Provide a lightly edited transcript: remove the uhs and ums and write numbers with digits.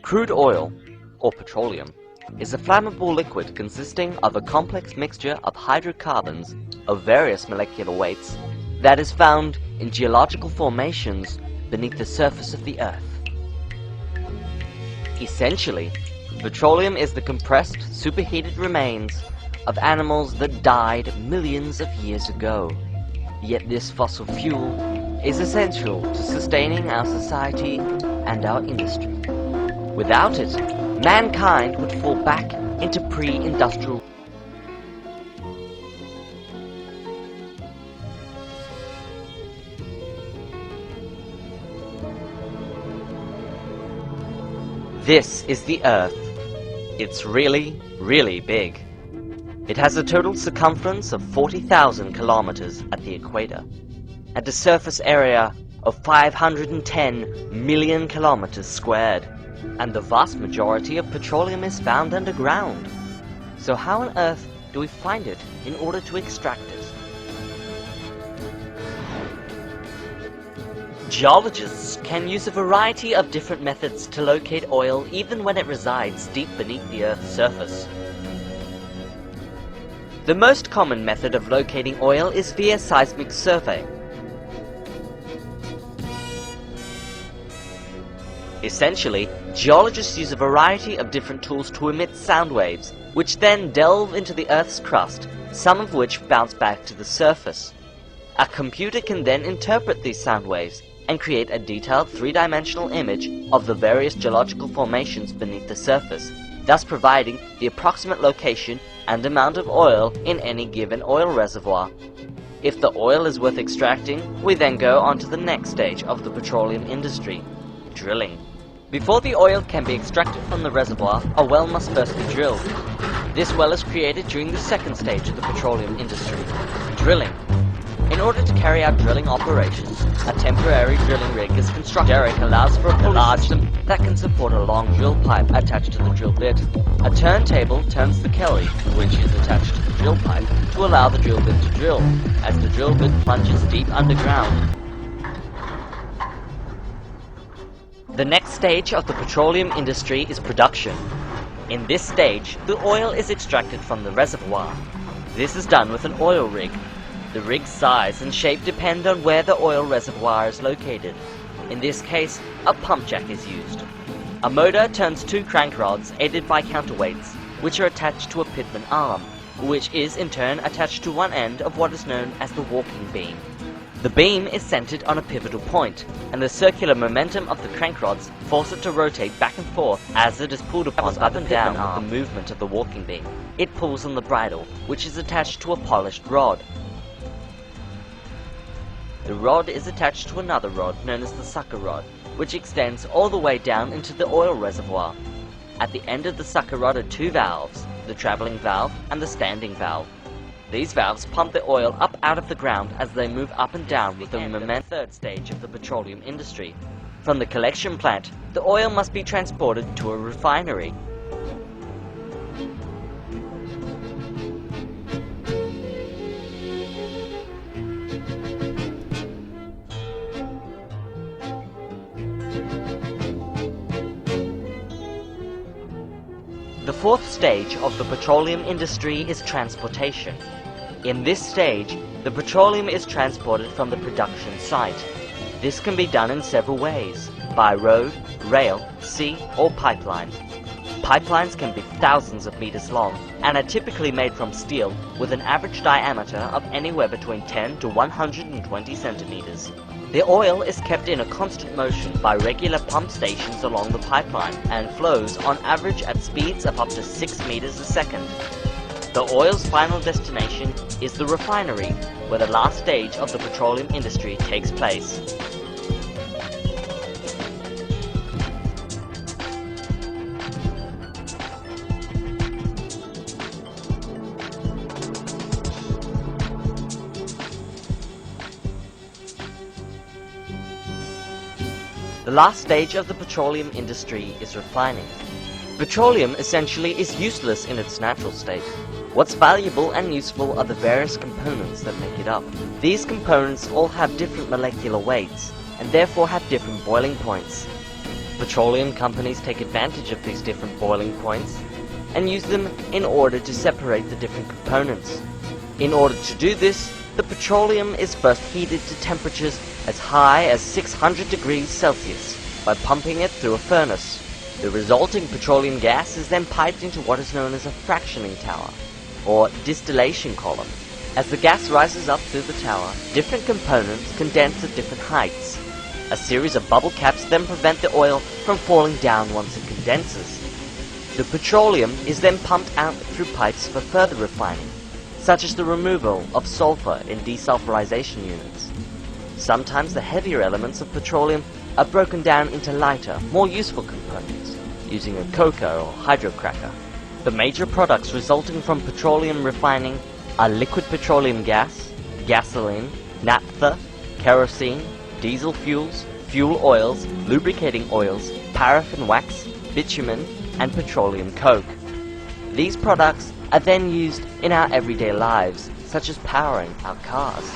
Crude oil, or petroleum, is a flammable liquid consisting of a complex mixture of hydrocarbons of various molecular weights that is found in geological formations beneath the surface of the Earth. Essentially, petroleum is the compressed, superheated remains of animals that died millions of years ago. Yet this fossil fuel is essential to sustaining our society and our industry. Without it, mankind would fall back into pre-industrial. This is the Earth. It's really, really big. It has a total circumference of 40,000 kilometers at the equator, and a surface area of 510 million kilometers squared. And the vast majority of petroleum is found underground. So how on earth do we find it in order to extract it? Geologists can use a variety of different methods to locate oil even when it resides deep beneath the Earth's surface. The most common method of locating oil is via seismic survey. Essentially, geologists use a variety of different tools to emit sound waves, which then delve into the Earth's crust, some of which bounce back to the surface. A computer can then interpret these sound waves and create a detailed three-dimensional image of the various geological formations beneath the surface, thus providing the approximate location and amount of oil in any given oil reservoir. If the oil is worth extracting, we then go on to the next stage of the petroleum industry: drilling. Before the oil can be extracted from the reservoir, a well must first be drilled. This well is created during the second stage of the petroleum industry: drilling. In order to carry out drilling operations, a temporary drilling rig is constructed. Derrick allows for a large system that can support a long drill pipe attached to the drill bit. A turntable turns the Kelly, which is attached to the drill pipe, to allow the drill bit to drill, as the drill bit plunges deep underground. The next stage of the petroleum industry is production. In this stage, the oil is extracted from the reservoir. This is done with an oil rig. The rig's size and shape depend on where the oil reservoir is located. In this case, a pump jack is used. A motor turns two crank rods aided by counterweights, which are attached to a pitman arm, which is in turn attached to one end of what is known as the walking beam. The beam is centered on a pivotal point, and the circular momentum of the crank rods force it to rotate back and forth as it is pulled upon up and down with the movement of the walking beam. It pulls on the bridle, which is attached to a polished rod. The rod is attached to another rod known as the sucker rod, which extends all the way down into the oil reservoir. At the end of the sucker rod are two valves, the traveling valve and the standing valve. These valves pump the oil up out of the ground as they move up and down with the momentum. Third stage of the petroleum industry. From the collection plant, the oil must be transported to a refinery. The fourth stage of the petroleum industry is transportation. In this stage, the petroleum is transported from the production site. This can be done in several ways: by road, rail, sea, or pipeline. Pipelines can be thousands of meters long and are typically made from steel with an average diameter of anywhere between 10 to 120 centimeters. The oil is kept in a constant motion by regular pump stations along the pipeline and flows on average at speeds of up to 6 meters a second. The oil's final destination is the refinery, where the last stage of the petroleum industry takes place. The last stage of the petroleum industry is refining. Petroleum essentially is useless in its natural state. What's valuable and useful are the various components that make it up. These components all have different molecular weights, and therefore have different boiling points. Petroleum companies take advantage of these different boiling points and use them in order to separate the different components. In order to do this, the petroleum is first heated to temperatures as high as 600 degrees Celsius by pumping it through a furnace. The resulting petroleum gas is then piped into what is known as a fractioning tower, or distillation column. As the gas rises up through the tower, different components condense at different heights. A series of bubble caps then prevent the oil from falling down once it condenses. The petroleum is then pumped out through pipes for further refining, such as the removal of sulfur in desulfurization units. Sometimes the heavier elements of petroleum are broken down into lighter, more useful components, using a coker or hydrocracker. The major products resulting from petroleum refining are liquid petroleum gas, gasoline, naphtha, kerosene, diesel fuels, fuel oils, lubricating oils, paraffin wax, bitumen, and petroleum coke. These products are then used in our everyday lives, such as powering our cars.